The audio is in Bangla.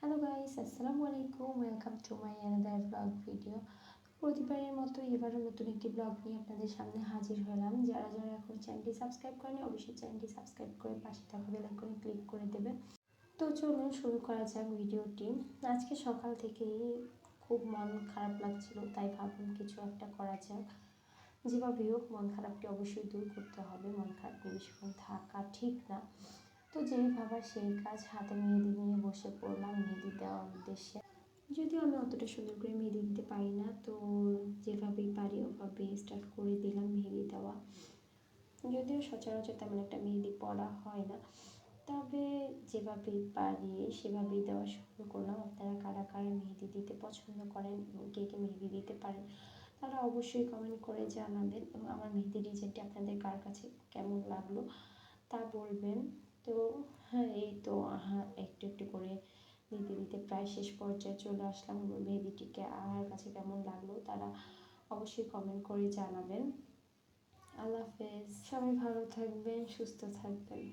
হ্যালো গাইস, আসসালামু আলাইকুম। Welcome to my another blog video. প্রতিবারের মতো এবারও নতুন একটি ব্লগ নিয়ে আপনাদের সামনে হাজির হলাম। যারা যারা এখন চ্যানেলটি সাবস্ক্রাইব করেনি অবশ্যই চ্যানেলটি সাবস্ক্রাইব করে পাশে থাকা বেল আইকনে ক্লিক করে দেবেন। তো চলুন শুরু করা যাক ভিডিওটি। আজকে সকাল থেকেই খুব মন খারাপ লাগছিল, তাই ভাবলাম কিছু একটা করা যাক। যেভাবেই হোক মন খারাপটি অবশ্যই দূর করতে হবে। মন খারাপ নিয়ে বেশিক্ষণ থাকা ঠিক না। তো যেই ভাবার সেই কাজ, হাতে মেহেদি নিয়ে বসে পড়লাম মেহেদি দেওয়ার উদ্দেশ্যে। যদিও আমি অতটা সুন্দর করে মেহেদি দিতে পারি না, তো যেভাবেই পারি ওভাবে স্টার্ট করে দিলাম মেহেদি দেওয়া। যদিও সচরাচর তেমন একটা মেহেদি পড়া হয় না, তবে যেভাবেই পারি সেভাবেই দেওয়া শুরু করলাম। আপনারা কারা কারা মেহেদি দিতে পছন্দ করেন এবং কে কে মেহেদি দিতে পারেন তারা অবশ্যই কমেন্ট করে জানাবেন, এবং আমার মেহেদি ডিজাইনটি আপনাদের কার কাছে কেমন লাগলো তা বলবেন। তো হ্যাঁ, এই তো একটু একটু করে দিতে দিতে প্রায় শেষ পর্যায়ে চলে আসলাম। মেহেদিটিকে আর কাছে কেমন লাগলো তারা অবশ্যই কমেন্ট করে জানাবেন। আল্লাহ হাফেজ, সবাই ভালো থাকবেন, সুস্থ থাকবেন।